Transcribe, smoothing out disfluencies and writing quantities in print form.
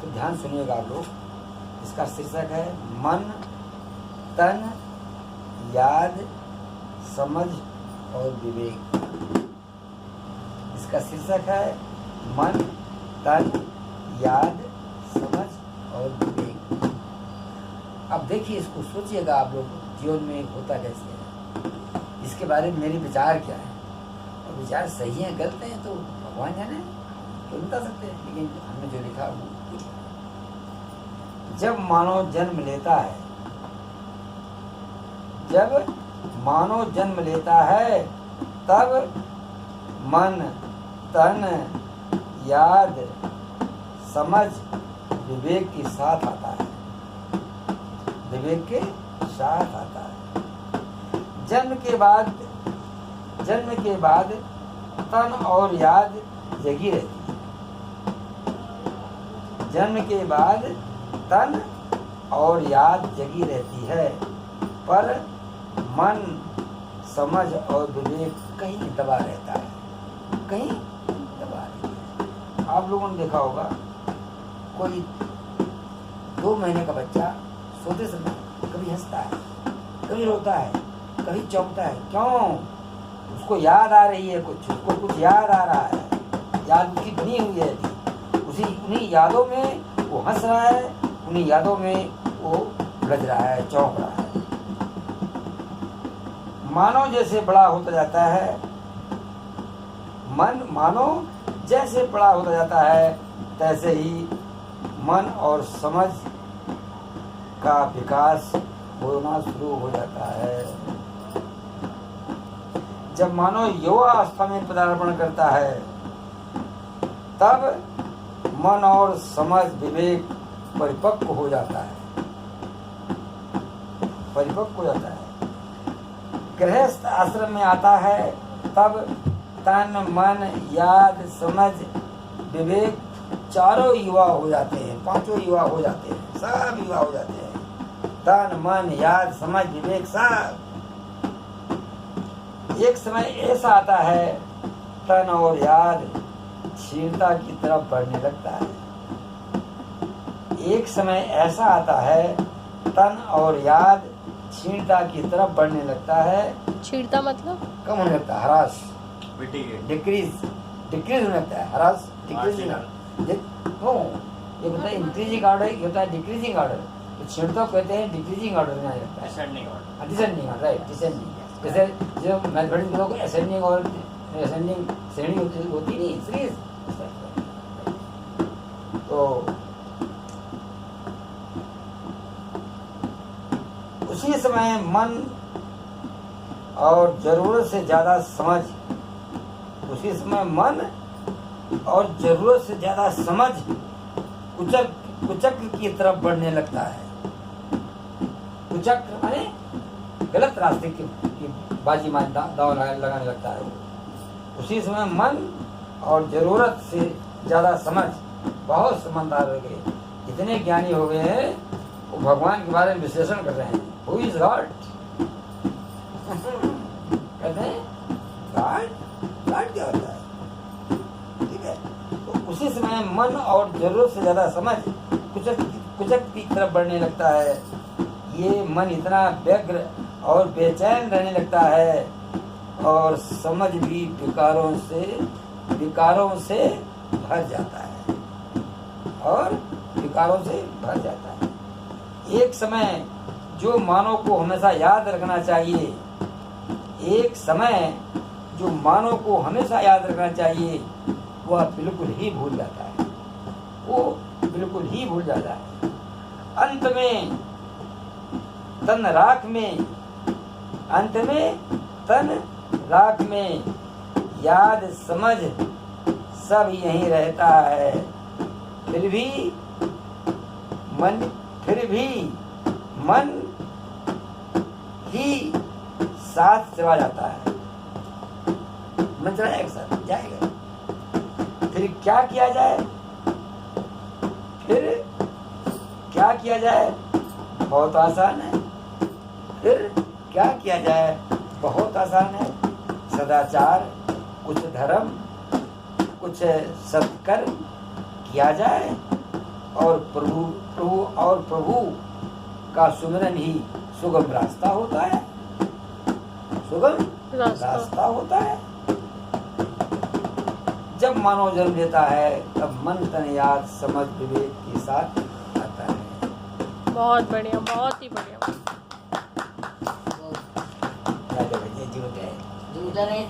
इसको ध्यान सुनिएगा आप लोग। इसका शीर्षक है मन, तन, याद, समझ और विवेक। इसका शीर्षक है मन, तन, याद, समझ और विवेक। अब देखिए, इसको सोचिएगा आप लोग, जीवन में होता कैसे है, इसके बारे में मेरे विचार क्या है। और विचार सही हैं गलत हैं तो भगवान जाने, तो बता सकते हैं, लेकिन हमने जो लिखा वो जब मानव जन्म लेता है, जब मानव जन्म लेता है तब मन, तन, याद, समझ, विवेक के साथ आता है, विवेक के साथ आता है। जन्म के बाद तन और याद जगी रहती है। जन्म के बाद तन और याद जगी रहती है, पर मन, समझ और विवेक कहीं दबा रहता है, कहीं दबा रहता है। आप लोगों ने देखा होगा, कोई 2 महीने का बच्चा सोते समय कभी हंसता है, कभी रोता है, कभी चौंकता है। क्यों? उसको याद आ रही है, उसको कुछ याद आ रहा है, याद उसकी बनी हुई है, उन्हीं यादों में वो हंस रहा है, उन्हीं यादों में वो लग रहा है, चौंक रहा है। मानव जैसे बड़ा होता जाता है, मानव जैसे बड़ा होता जाता है, तैसे ही मन और समझ का विकास होना शुरू हो जाता है। जब मानव युवा अवस्था में पदार्पण करता है, तब मन और समझ, विवेक परिपक्व हो जाता है, परिपक्व हो जाता है। गृहस्थ आश्रम में आता है, तब तन, मन, याद, समझ, विवेक चारों युवा हो जाते हैं, 5 युवा हो जाते हैं, सब युवा हो जाते हैं। तन, मन, याद, समझ, विवेक सब। एक समय ऐसा आता है, तन और याद क्षीणता की तरफ बढ़ने लगता है। एक समय ऐसा आता है, तन और याद क्षीणता की तरफ बढ़ने लगता है। क्षीणता मतलब कम होने लगता है, ह्रास, डिक्रीज होने लगता है, ह्रास, डिक्रीजिंग। ये होता है इंक्रीजिंग ऑर्डर, ये होता है डिक्रीजिंग ऑर्डर। तो क्षीणता कहते हैं डिक्रीजिंग ऑर्डर में आ जाता है, डिसेंडिंग ऑर्डर, राइट, डिसेंडिंग। जैसे जो मैथमेटिक्स के लोग असेंडिंग और असेंडिंग श्रेणी होती नहीं, सीरीज। तो उसी समय मन और जरूरत से ज्यादा समझ, उसी समय मन और जरूरत से ज्यादा समझ कुचक्र की तरफ बढ़ने लगता है। कुचक्र माने गलत रास्ते की बाजी दांव लगाने लगता है। उसी समय मन और जरूरत से ज्यादा समझ, बहुत समझदार हो गए, इतने ज्ञानी हो गए हैं, वो भगवान के बारे में विश्लेषण कर रहे हैं। Who is God? कहते हैं God क्या होता है? ठीक है, तो उसी समय मन और जरूरत से ज्यादा समझ कुचक की तरफ बढ़ने लगता है। ये मन इतना व्यग्र और बेचैन रहने लगता है, और समझ भी विकारों से भर जाता है, और विकारों से भर जाता है। एक समय जो मानव को हमेशा याद रखना चाहिए, एक समय जो मानव को हमेशा याद रखना चाहिए, वह बिल्कुल ही भूल जाता है, वो बिल्कुल ही भूल जाता है। अंत में तन राख में याद, समझ सब यहीं रहता है, फिर भी मन ही साथ चला जाता है। मन चला एक साथ जाएगा। फिर क्या किया जाए? बहुत आसान है। फिर क्या किया जाए? बहुत आसान है। सदाचार, कुछ धर्म, कुछ सत्कर्म किया जाए, और प्रभु का सुमिरन ही सुगम रास्ता होता है, सुगम रास्ता होता है। जब मानव जन्म लेता है तब मन तन याद समझ विवेक के साथ आता है। बहुत बढ़िया, बहुत ही बढ़िया। झूठा नहीं,